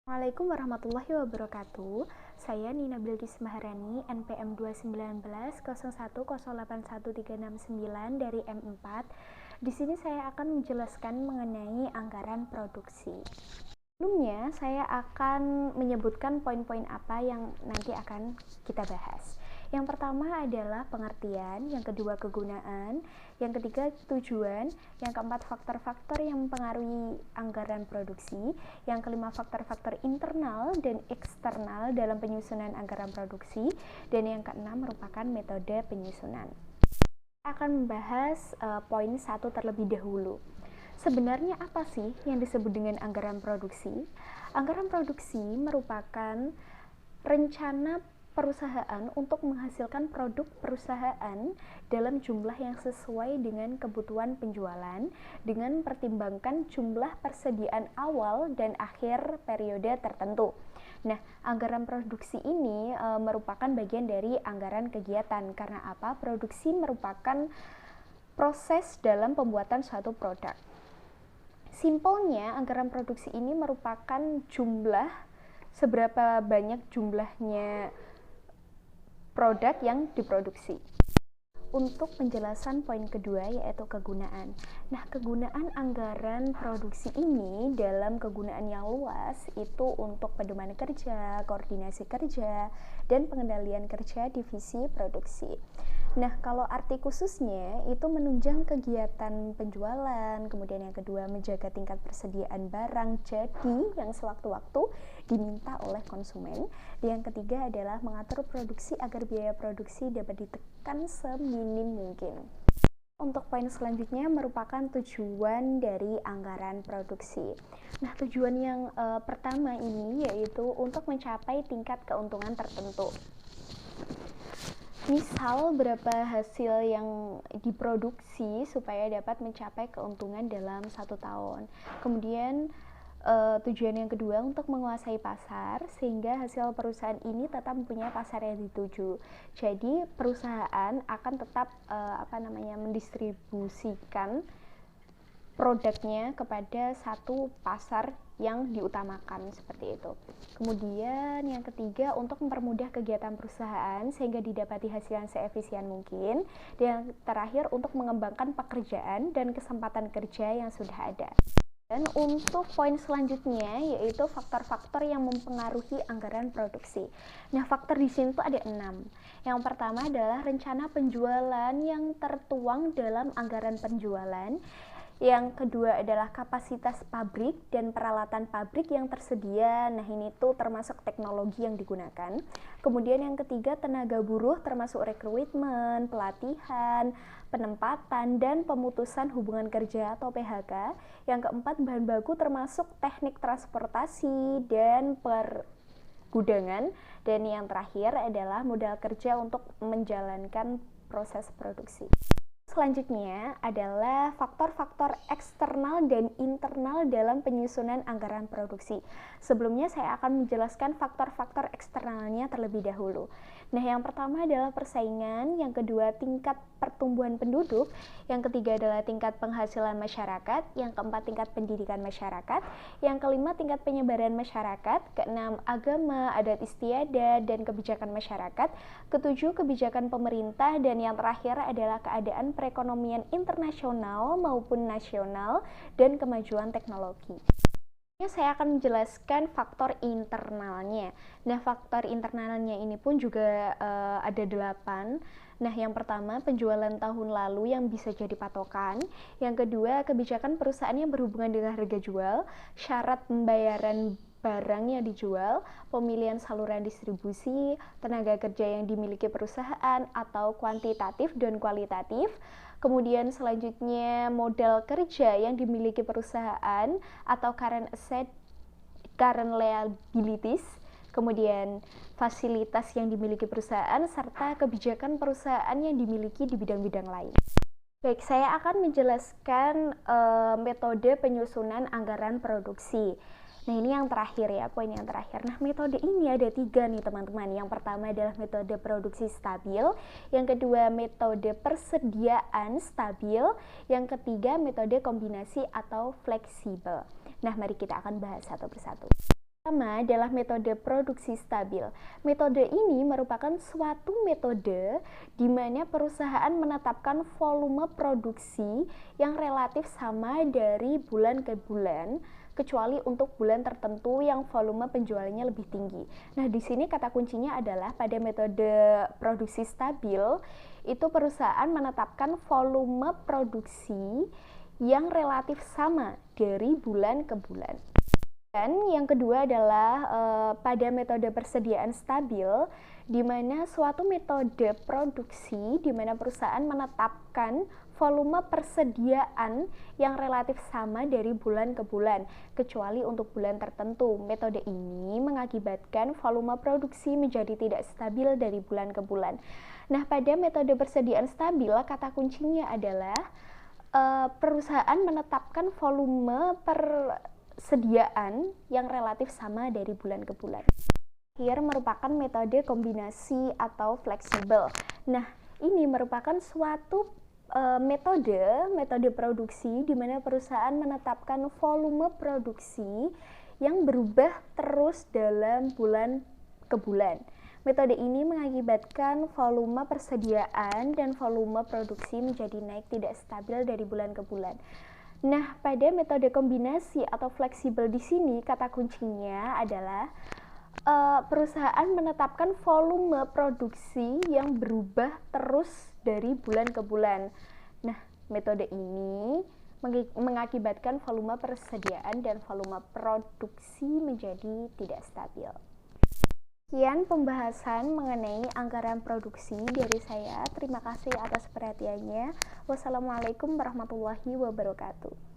Assalamualaikum warahmatullahi wabarakatuh. Saya Nina Bilqis Maharani, NPM 219 010813669 dari M4. Di sini saya akan menjelaskan mengenai anggaran produksi. Sebelumnya, saya akan menyebutkan poin-poin apa yang nanti akan kita bahas. Yang pertama adalah pengertian, yang kedua kegunaan, yang ketiga tujuan, yang keempat faktor-faktor yang mempengaruhi anggaran produksi, yang kelima faktor-faktor internal dan eksternal dalam penyusunan anggaran produksi, dan yang keenam merupakan metode penyusunan. Kita akan membahas poin 1 terlebih dahulu. Sebenarnya apa sih yang disebut dengan anggaran produksi? Anggaran produksi merupakan rencana perusahaan untuk menghasilkan produk perusahaan dalam jumlah yang sesuai dengan kebutuhan penjualan dengan mempertimbangkan jumlah persediaan awal dan akhir periode tertentu. Nah, anggaran produksi ini merupakan bagian dari anggaran kegiatan. Karena apa? Produksi merupakan proses dalam pembuatan suatu produk. Simpelnya, anggaran produksi ini merupakan jumlah, seberapa banyak jumlahnya produk yang diproduksi. Untuk penjelasan poin kedua yaitu kegunaan. Nah, kegunaan anggaran produksi ini dalam kegunaan yang luas itu untuk pedoman kerja, koordinasi kerja, dan pengendalian kerja divisi produksi. Nah, kalau arti khususnya itu menunjang kegiatan penjualan, kemudian yang kedua menjaga tingkat persediaan barang jadi yang sewaktu-waktu diminta oleh konsumen, dan yang ketiga adalah mengatur produksi agar biaya produksi dapat ditekan seminim mungkin. Untuk poin selanjutnya merupakan tujuan dari anggaran produksi. Nah, tujuan yang pertama ini yaitu untuk mencapai tingkat keuntungan tertentu. Misal berapa hasil yang diproduksi supaya dapat mencapai keuntungan dalam 1 tahun. Kemudian tujuan yang kedua untuk menguasai pasar sehingga hasil perusahaan ini tetap mempunyai pasar yang dituju. Jadi perusahaan akan tetap mendistribusikan produknya kepada satu pasar yang diutamakan seperti itu. Kemudian yang ketiga untuk mempermudah kegiatan perusahaan sehingga didapati hasil yang seefisien mungkin. Dan yang terakhir untuk mengembangkan pekerjaan dan kesempatan kerja yang sudah ada. Dan untuk poin selanjutnya yaitu faktor-faktor yang mempengaruhi anggaran produksi. Nah, faktor di sini tuh ada 6. Yang pertama adalah rencana penjualan yang tertuang dalam anggaran penjualan. Yang kedua adalah kapasitas pabrik dan peralatan pabrik yang tersedia. Nah, ini tuh termasuk teknologi yang digunakan. Kemudian yang ketiga tenaga buruh termasuk rekrutmen, pelatihan, penempatan, dan pemutusan hubungan kerja atau PHK. Yang keempat bahan baku termasuk teknik transportasi dan pergudangan. Dan yang terakhir adalah modal kerja untuk menjalankan proses produksi. Selanjutnya adalah faktor-faktor eksternal dan internal dalam penyusunan anggaran produksi. Sebelumnya saya akan menjelaskan faktor-faktor eksternalnya terlebih dahulu. Nah, yang pertama adalah persaingan, yang kedua tingkat pertumbuhan penduduk, yang ketiga adalah tingkat penghasilan masyarakat, yang keempat tingkat pendidikan masyarakat, yang kelima tingkat penyebaran masyarakat, keenam agama, adat istiadat, dan kebijakan masyarakat, ketujuh kebijakan pemerintah, dan yang terakhir adalah keadaan perekonomian internasional maupun nasional dan kemajuan teknologi. Saya akan menjelaskan faktor internalnya. Nah, faktor internalnya ini pun juga ada 8. Nah, yang pertama penjualan tahun lalu yang bisa jadi patokan. Yang kedua kebijakan perusahaan yang berhubungan dengan harga jual, syarat pembayaran barang yang dijual, pemilihan saluran distribusi, tenaga kerja yang dimiliki perusahaan atau kuantitatif dan kualitatif. Kemudian selanjutnya modal kerja yang dimiliki perusahaan atau current asset, current liabilities. Kemudian fasilitas yang dimiliki perusahaan serta kebijakan perusahaan yang dimiliki di bidang-bidang lain. Baik, saya akan menjelaskan metode penyusunan anggaran produksi. Nah, ini yang terakhir ya, poin yang terakhir. Nah, metode ini ada 3 nih teman-teman. Yang pertama adalah metode produksi stabil, yang kedua metode persediaan stabil, yang ketiga metode kombinasi atau fleksibel. Nah, mari kita akan bahas satu persatu. Pertama adalah metode produksi stabil. Metode ini merupakan suatu metode di mana perusahaan menetapkan volume produksi yang relatif sama dari bulan ke bulan, kecuali untuk bulan tertentu yang volume penjualannya lebih tinggi. Nah, di sini kata kuncinya adalah pada metode produksi stabil, itu perusahaan menetapkan volume produksi yang relatif sama dari bulan ke bulan. Dan yang kedua adalah pada metode persediaan stabil, di mana suatu metode produksi di mana perusahaan menetapkan volume persediaan yang relatif sama dari bulan ke bulan, kecuali untuk bulan tertentu. Metode ini mengakibatkan volume produksi menjadi tidak stabil dari bulan ke bulan. Nah, pada metode persediaan stabil, kata kuncinya adalah perusahaan menetapkan volume persediaan yang relatif sama dari bulan ke bulan. Terakhir merupakan metode kombinasi atau fleksibel. Nah, ini merupakan suatu metode produksi di mana perusahaan menetapkan volume produksi yang berubah terus dalam bulan ke bulan. Metode ini mengakibatkan volume persediaan dan volume produksi menjadi naik tidak stabil dari bulan ke bulan. Nah, pada metode kombinasi atau fleksibel di sini kata kuncinya adalah perusahaan menetapkan volume produksi yang berubah terus dari bulan ke bulan. Nah, metode ini mengakibatkan volume persediaan dan volume produksi menjadi tidak stabil. Sekian pembahasan mengenai anggaran produksi dari saya. Terima kasih atas perhatiannya. Wassalamualaikum warahmatullahi wabarakatuh.